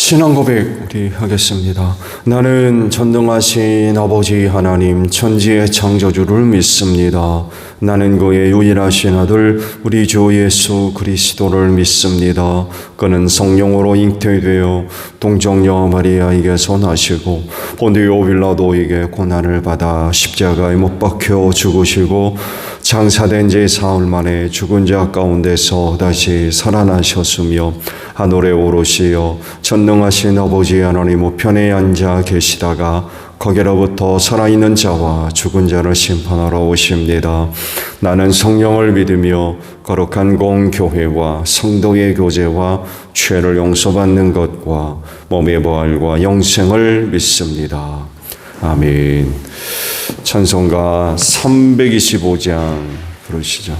신앙 고백 우리 하겠습니다. 나는 전능하신 아버지 하나님 천지의 창조주를 믿습니다. 나는 그의 유일하신 아들 우리 주 예수 그리스도를 믿습니다. 그는 성령으로 잉태되어 동정녀 마리아에게서 나시고 본디오 빌라도에게 고난을 받아 십자가에 못 박혀 죽으시고 장사된 지 사흘 만에 죽은 자 가운데서 다시 살아나셨으며 하늘에 오르시어 전능하신 아버지 하나님 우편에 앉아 계시다가 거기로부터 살아있는 자와 죽은 자를 심판하러 오십니다. 나는 성령을 믿으며 거룩한 공교회와 성도의 교제와 죄를 용서받는 것과 몸의 부활과 영생을 믿습니다. 아멘. 찬송가 325장 부르시죠.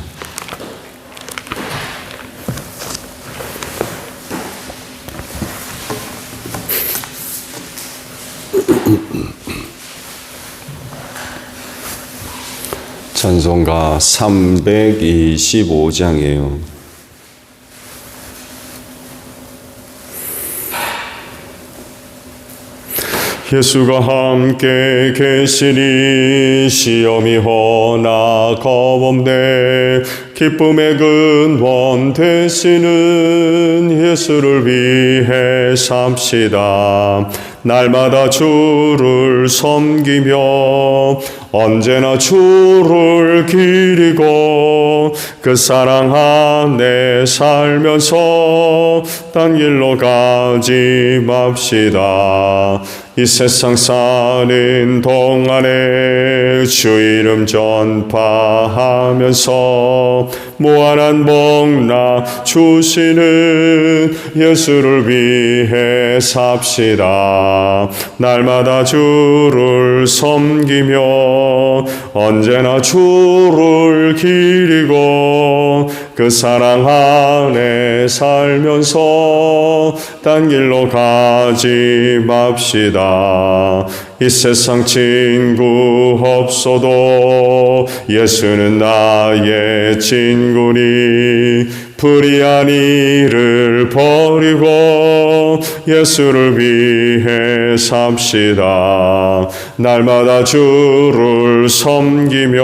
찬송가 325장이에요. 예수가 함께 계시니 시험이 허나 겁없네. 기쁨의 근원 되시는 예수를 위해 삽시다. 날마다 주를 섬기며 언제나 주를 기리고 그 사랑 안에 살면서 딴 길로 가지 맙시다. 이 세상 사는 동안에 주 이름 전파하면서 무한한 복락 주시는 예수를 위해 삽시다. 날마다 주를 섬기며 언제나 주를 기리고 그 사랑 안에 살면서 딴 길로 가지 맙시다. 이 세상 친구 없어도 예수는 나의 친구니 불의한 일을 버리고 예수를 위해 삽시다. 날마다 주를 섬기며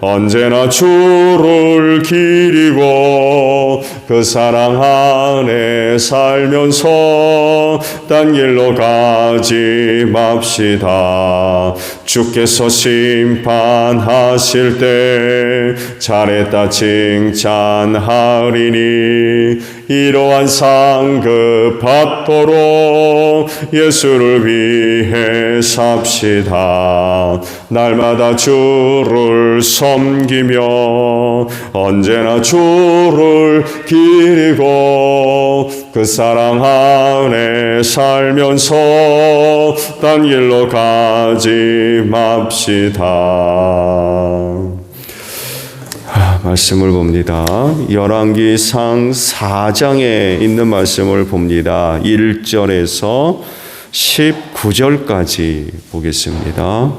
언제나 주를 기리고 그 사랑 안에 살면서 딴 길로 가지 맙시다. 주께서 심판하실 때 잘했다 칭찬하리니 이러한 상급 받도록 예수를 위해 삽시다. 날마다 주를 섬기며 언제나 주를 기리고 그 사랑 안에 살면서 딴 길로 가지 맙시다. 말씀을 봅니다. 열왕기상 4장에 있는 말씀을 봅니다. 1절에서 19절까지 보겠습니다.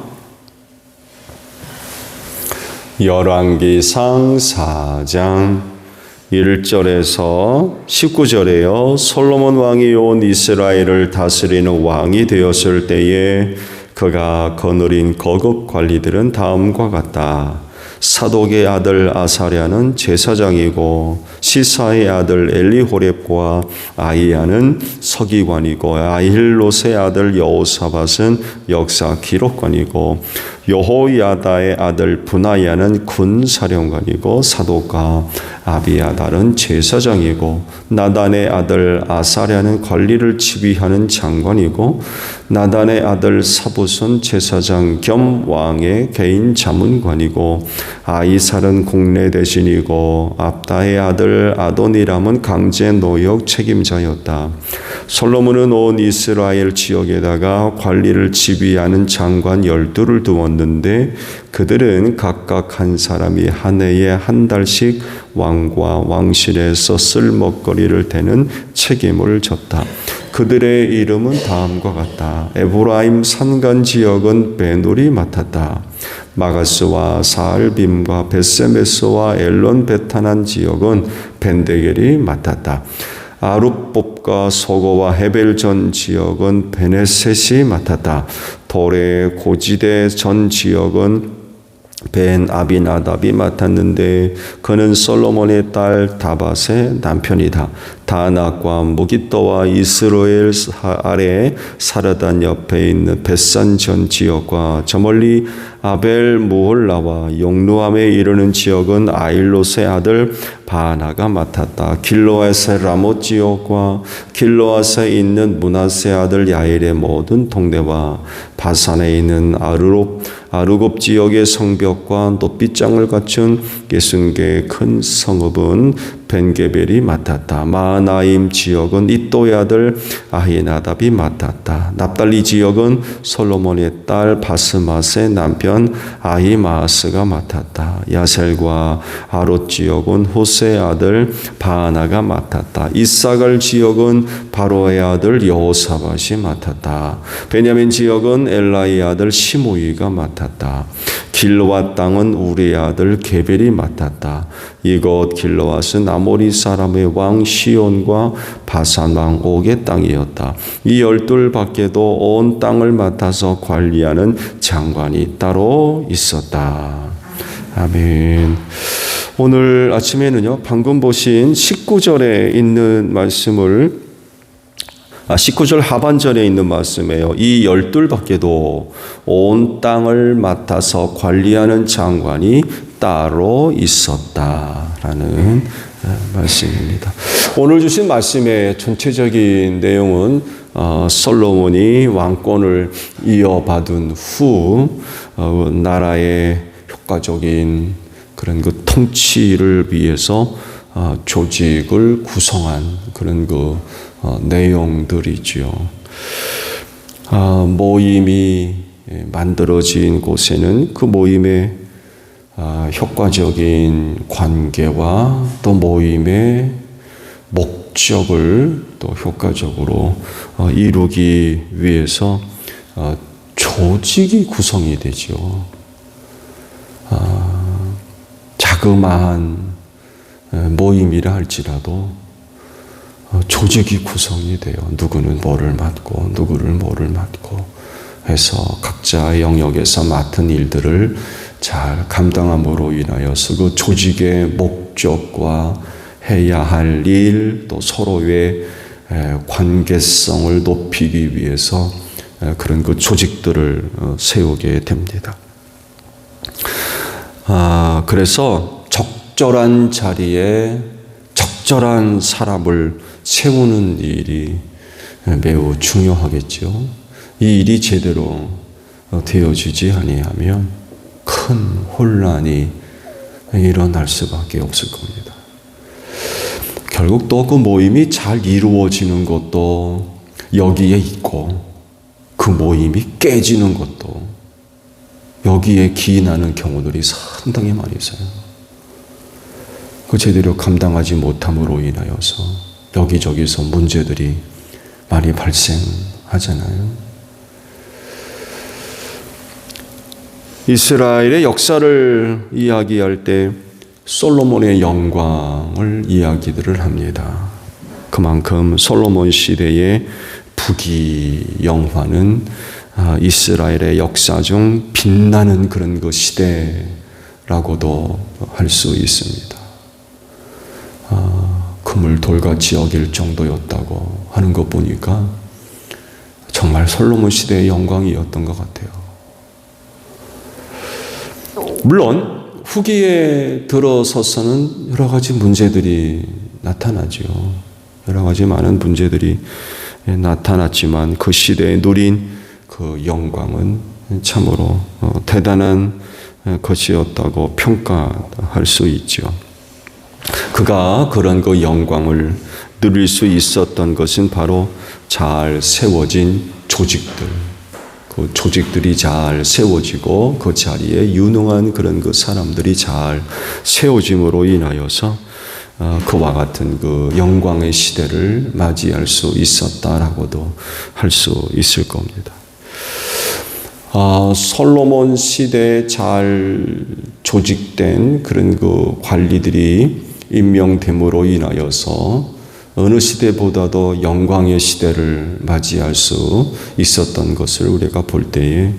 열왕기상 4장 1절에서 19절에요. 솔로몬 왕이 온 이스라엘을 다스리는 왕이 되었을 때에 그가 거느린 거급 관리들은 다음과 같다. 사독의 아들 아사랴는 제사장이고 시사의 아들 엘리호렙과 아이야는 서기관이고 아힐롯의 아들 여호사밧은 역사 기록관이고 여호야다의 아들 분하야는 군사령관이고 사독과 아비아달은 제사장이고 나단의 아들 아사랴는 관리를 지휘하는 장관이고 나단의 아들 사붓은 제사장 겸 왕의 개인 자문관이고 아이살은 국내 대신이고 압다의 아들 아도니람은 강제 노역 책임자였다. 솔로몬은 온 이스라엘 지역에다가 관리를 지휘하는 장관 12를 두었는데 그들은 각각 한 사람이 한 해에 한 달씩 왕과 왕실에서 쓸 먹거리를 대는 책임을 졌다. 그들의 이름은 다음과 같다. 에브라임 산간 지역은 베누리 맡았다. 마가스와 사알빔과 벳세메스와 엘론 베타난 지역은 벤데겔이 맡았다. 아룻봇과 소고와 헤벨 전 지역은 베네셋이 맡았다. 돌의 고지대 전 지역은 벤 아비나답이 맡았는데 그는 솔로몬의 딸 다밧의 남편이다. 다낙과 무기또와 이스라엘 아래 사르단 옆에 있는 벳산 전 지역과 저 멀리 아벨 무홀라와 용루함에 이르는 지역은 아일롯의 아들 바나가 맡았다. 길로앗의 라못 지역과 길로앗에 있는 므낫의 아들 야일의 모든 동네와 바산에 있는 아르곱 지역의 성벽과 높이장을 갖춘 60개의 큰 성읍은 벤게벨이 맡았다. 마하나임 지역은 이또의 아들 아히나답이 맡았다. 납달리 지역은 솔로몬의 딸 바스맛의 남편 아히마스가 맡았다. 야셀과 아롯 지역은 호세의 아들 바하나가 맡았다. 이사갈 지역은 바로의 아들 여호사밧이 맡았다. 베냐민 지역은 엘라의 아들 시므이가 맡았다. 길로앗 땅은 우리의 아들 게벨이 맡았다. 이곳 길로앗은 아모리 사람의 왕 시온과 바산 왕 옥의 땅이었다. 이 12 밖에도 온 땅을 맡아서 관리하는 장관이 따로 있었다. 아멘. 오늘 아침에는요, 방금 보신 19절에 있는 말씀을 19절 하반절에 있는 말씀이에요. 이 12 밖에도 온 땅을 맡아서 관리하는 장관이 따로 있었다라는 말씀입니다. 오늘 주신 말씀의 전체적인 내용은 솔로몬이 왕권을 이어받은 후 나라의 효과적인 그런 그 통치를 위해서 조직을 구성한 그런 그 내용들이지요. 모임이 만들어진 곳에는 그 모임의 효과적인 관계와 또 모임의 목적을 또 효과적으로 이루기 위해서 조직이 구성이 되죠. 자그마한 모임이라 할지라도 조직이 구성이 돼요. 누구는 뭐를 맡고 누구를 뭐를 맡고 해서 각자의 영역에서 맡은 일들을 잘 감당함으로 인하여서 그 조직의 목적과 해야 할 일, 또 서로의 관계성을 높이기 위해서 그런 그 조직들을 세우게 됩니다. 그래서 적절한 자리에 적절한 사람을 세우는 일이 매우 중요하겠죠. 이 일이 제대로 되어지지 아니하면 큰 혼란이 일어날 수밖에 없을 겁니다. 결국 또 그 모임이 잘 이루어지는 것도 여기에 있고 그 모임이 깨지는 것도 여기에 기인하는 경우들이 상당히 많이 있어요. 그 제대로 감당하지 못함으로 인하여서 여기저기서 문제들이 많이 발생하잖아요. 이스라엘의 역사를 이야기할 때 솔로몬의 영광을 이야기들을 합니다. 그만큼 솔로몬 시대의 부귀영화는 이스라엘의 역사 중 빛나는 그런 그 시대라고도 할 수 있습니다. 금을 돌같이 여길 정도였다고 하는 것 보니까 정말 솔로몬 시대의 영광이었던 것 같아요. 물론 후기에 들어서서는 여러 가지 문제들이 나타나죠. 여러 가지 많은 문제들이 나타났지만 그 시대에 누린 그 영광은 참으로 대단한 것이었다고 평가할 수 있죠. 그가 그런 그 영광을 누릴 수 있었던 것은 바로 잘 세워진 조직들, 그 조직들이 잘 세워지고 그 자리에 유능한 그런 그 사람들이 잘 세워짐으로 인하여서 그와 같은 그 영광의 시대를 맞이할 수 있었다라고도 할 수 있을 겁니다. 솔로몬 시대에 잘 조직된 그런 그 관리들이 임명됨으로 인하여서 어느 시대보다도 영광의 시대를 맞이할 수 있었던 것을 우리가 볼 때에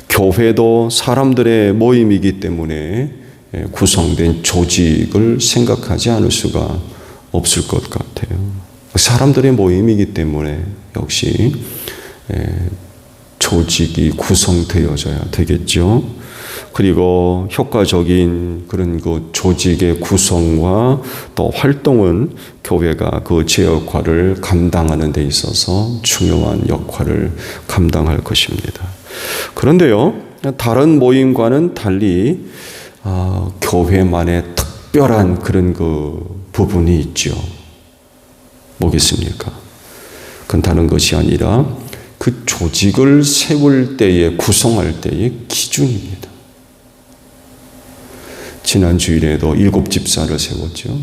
교회도 사람들의 모임이기 때문에 구성된 조직을 생각하지 않을 수가 없을 것 같아요. 사람들의 모임이기 때문에 역시 조직이 구성되어져야 되겠죠. 그리고 효과적인 그런 그 조직의 구성과 또 활동은 교회가 그 제 역할을 감당하는 데 있어서 중요한 역할을 감당할 것입니다. 그런데요, 다른 모임과는 달리 교회만의 특별한 그런 그 부분이 있죠. 뭐겠습니까? 그건 다른 것이 아니라 그 조직을 세울 때에, 구성할 때의 기준입니다. 지난 주일에도 7집사를 세웠죠.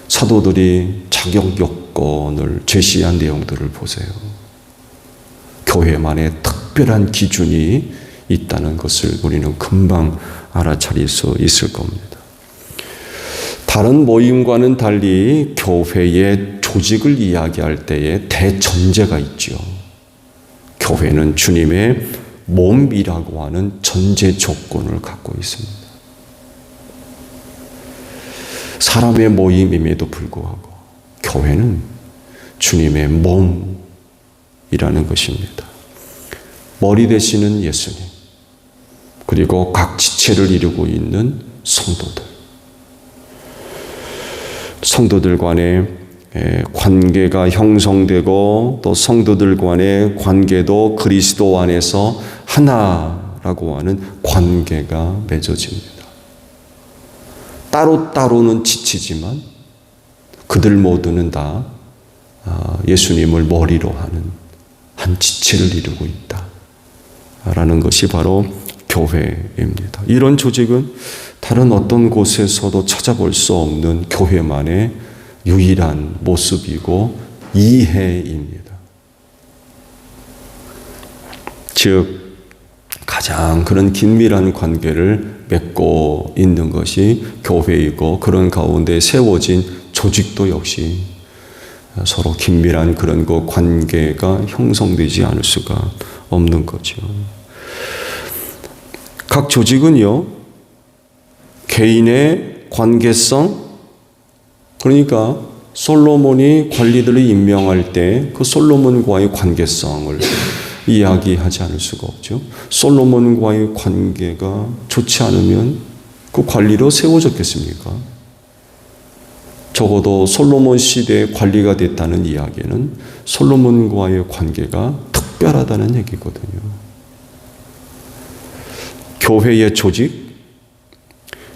사도들이 자격 요건을 제시한 내용들을 보세요. 교회만의 특별한 기준이 있다는 것을 우리는 금방 알아차릴 수 있을 겁니다. 다른 모임과는 달리 교회의 조직을 이야기할 때에 대전제가 있죠. 교회는 주님의 몸이라고 하는 전제 조건을 갖고 있습니다. 사람의 모임임에도 불구하고 교회는 주님의 몸이라는 것입니다. 머리 되시는 예수님, 그리고 각 지체를 이루고 있는 성도들 간의 관계가 형성되고 또 성도들 간의 관계도 그리스도 안에서 하나라고 하는 관계가 맺어집니다. 따로따로는 지치지만 그들 모두는 다 예수님을 머리로 하는 한 지체를 이루고 있다라는 것이 바로 교회입니다. 이런 조직은 다른 어떤 곳에서도 찾아볼 수 없는 교회만의 유일한 모습이고 이해입니다. 즉 가장 그런 긴밀한 관계를 맺고 있는 것이 교회이고, 그런 가운데 세워진 조직도 역시 서로 긴밀한 그런 그 관계가 형성되지 않을 수가 없는 거죠. 각 조직은요, 개인의 관계성, 그러니까 솔로몬이 관리들을 임명할 때 그 솔로몬과의 관계성을 이야기하지 않을 수가 없죠. 솔로몬과의 관계가 좋지 않으면 그 관리로 세워졌겠습니까? 적어도 솔로몬 시대에 관리가 됐다는 이야기는 솔로몬과의 관계가 특별하다는 얘기거든요. 교회의 조직,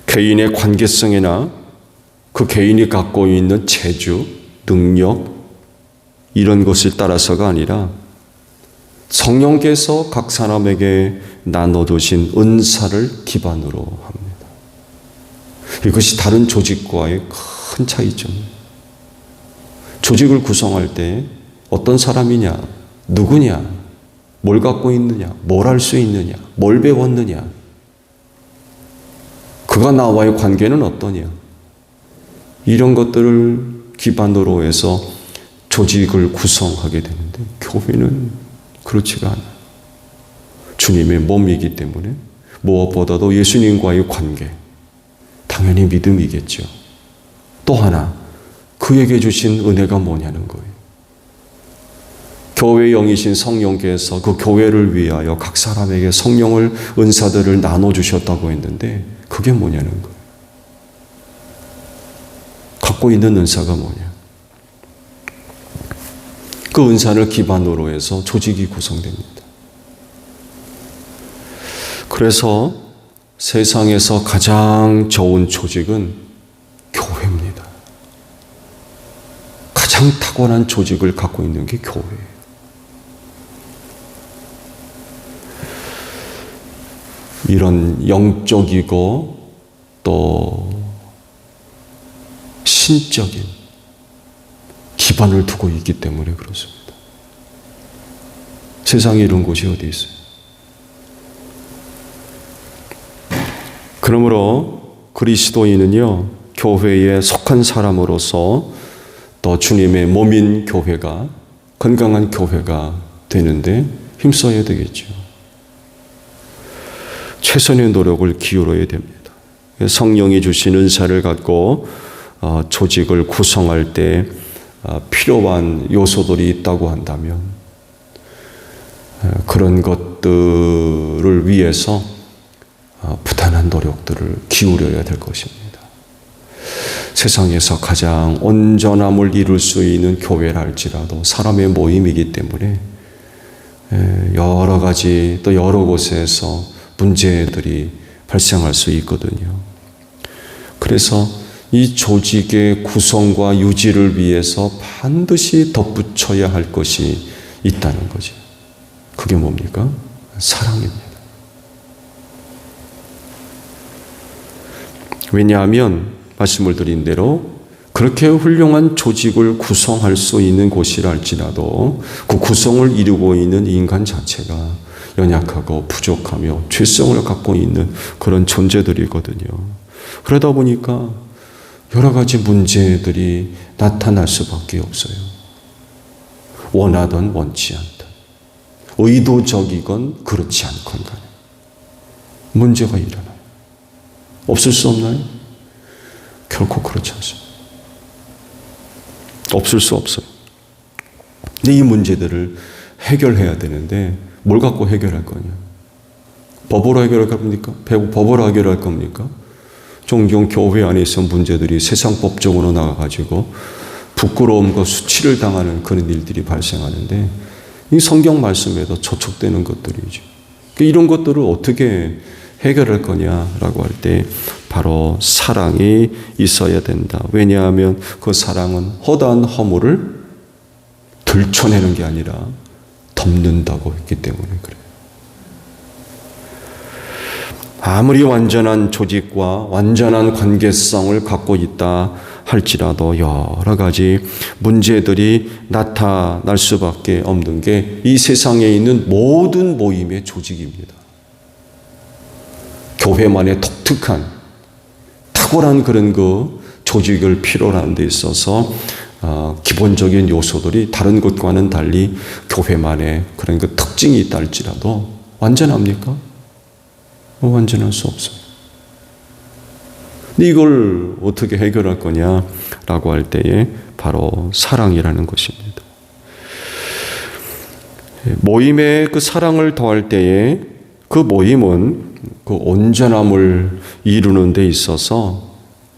개인의 관계성이나 그 개인이 갖고 있는 재주, 능력, 이런 것을 따라서가 아니라 성령께서 각 사람에게 나눠주신 은사를 기반으로 합니다. 이것이 다른 조직과의 큰 차이점. 조직을 구성할 때 어떤 사람이냐, 누구냐, 뭘 갖고 있느냐, 뭘 할 수 있느냐, 뭘 배웠느냐, 그가 나와의 관계는 어떠냐, 이런 것들을 기반으로 해서 조직을 구성하게 되는데, 교회는 그렇지가 않아요. 주님의 몸이기 때문에 무엇보다도 예수님과의 관계, 당연히 믿음이겠죠. 또 하나, 그에게 주신 은혜가 뭐냐는 거예요. 교회의 영이신 성령께서 그 교회를 위하여 각 사람에게 성령을, 은사들을 나눠주셨다고 했는데 그게 뭐냐는 거예요. 갖고 있는 은사가 뭐냐. 그 은사를 기반으로 해서 조직이 구성됩니다. 그래서 세상에서 가장 좋은 조직은 교회입니다. 가장 탁월한 조직을 갖고 있는 게 교회예요. 이런 영적이고 또 신적인 기반을 두고 있기 때문에 그렇습니다. 세상에 이런 곳이 어디 있어요? 그러므로 그리스도인은요, 교회에 속한 사람으로서 또 주님의 몸인 교회가, 건강한 교회가 되는데 힘써야 되겠죠. 최선의 노력을 기울여야 됩니다. 성령이 주신 은사를 갖고 조직을 구성할 때 필요한 요소들이 있다고 한다면 그런 것들을 위해서 부단한 노력들을 기울여야 될 것입니다. 세상에서 가장 온전함을 이룰 수 있는 교회라 할지라도 사람의 모임이기 때문에 여러 가지 또 여러 곳에서 문제들이 발생할 수 있거든요. 그래서 이 조직의 구성과 유지를 위해서 반드시 덧붙여야 할 것이 있다는 거죠. 그게 뭡니까? 사랑입니다. 왜냐하면 말씀을 드린 대로 그렇게 훌륭한 조직을 구성할 수 있는 곳이라 할지라도 그 구성을 이루고 있는 인간 자체가 연약하고 부족하며 죄성을 갖고 있는 그런 존재들이거든요. 그러다 보니까 여러 가지 문제들이 나타날 수밖에 없어요. 원하든 원치 않든, 의도적이건 그렇지 않건 간에 문제가 일어나요. 없을 수 없나요? 결코 그렇지 않습니다. 없을 수 없어요. 근데 이 문제들을 해결해야 되는데 뭘 갖고 해결할 거냐? 법으로 해결할 겁니까? 법으로 해결할 겁니까? 종종 교회 안에서 문제들이 세상법적으로 나가가지고 부끄러움과 수치를 당하는 그런 일들이 발생하는데 이 성경 말씀에도 저촉되는 것들이죠. 이런 것들을 어떻게 해결할 거냐라고 할 때 바로 사랑이 있어야 된다. 왜냐하면 그 사랑은 허다한 허물을 들춰내는 게 아니라 덮는다고 했기 때문에 그래요. 아무리 완전한 조직과 완전한 관계성을 갖고 있다 할지라도 여러 가지 문제들이 나타날 수밖에 없는 게 이 세상에 있는 모든 모임의 조직입니다. 교회만의 독특한 탁월한 그런 그 조직을 필요로 하는 데 있어서 기본적인 요소들이 다른 것과는 달리 교회만의 그런 그 특징이 있다 할지라도 완전합니까? 완전할 수 없어요. 근데 이걸 어떻게 해결할 거냐라고 할 때에 바로 사랑이라는 것입니다. 모임에 그 사랑을 더할 때에 그 모임은 그 온전함을 이루는 데 있어서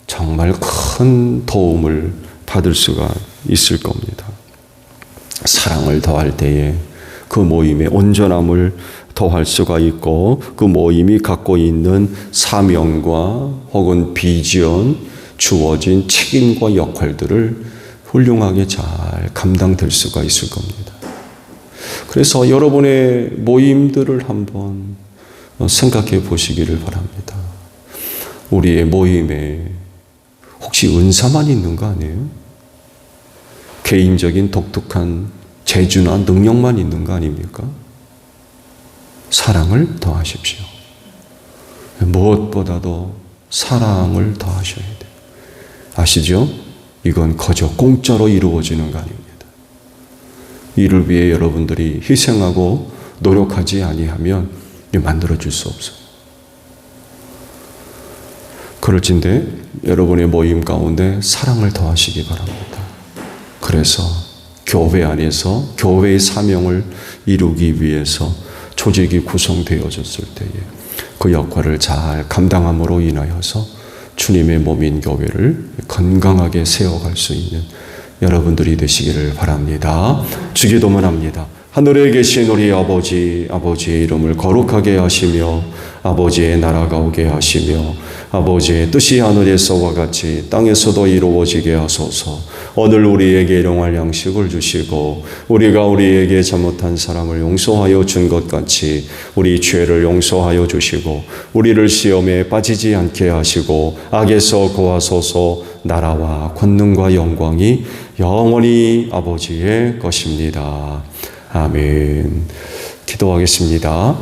정말 큰 도움을 받을 수가 있을 겁니다. 사랑을 더할 때에 그 모임의 온전함을 더할 수가 있고 그 모임이 갖고 있는 사명과 혹은 비전, 주어진 책임과 역할들을 훌륭하게 잘 감당될 수가 있을 겁니다. 그래서 여러분의 모임들을 한번 생각해 보시기를 바랍니다. 우리의 모임에 혹시 은사만 있는 거 아니에요? 개인적인 독특한 재주나 능력만 있는 거 아닙니까? 사랑을 더하십시오. 무엇보다도 사랑을 더하셔야 돼요. 아시죠? 이건 거저 공짜로 이루어지는 거 아닙니다. 이를 위해 여러분들이 희생하고 노력하지 아니하면 만들어질 수 없어요. 그럴진데 여러분의 모임 가운데 사랑을 더하시기 바랍니다. 그래서 교회 안에서 교회의 사명을 이루기 위해서 조직이 구성되어졌을 때에 그 역할을 잘 감당함으로 인하여서 주님의 몸인 교회를 건강하게 세워갈 수 있는 여러분들이 되시기를 바랍니다. 주기도문 합니다. 하늘에 계신 우리 아버지, 아버지의 이름을 거룩하게 하시며 아버지의 나라가 오게 하시며 아버지의 뜻이 하늘에서와 같이 땅에서도 이루어지게 하소서. 오늘 우리에게 일용할 양식을 주시고 우리가 우리에게 잘못한 사람을 용서하여 준 것 같이 우리 죄를 용서하여 주시고 우리를 시험에 빠지지 않게 하시고 악에서 구하소서. 나라와 권능과 영광이 영원히 아버지의 것입니다. 아멘. 기도하겠습니다.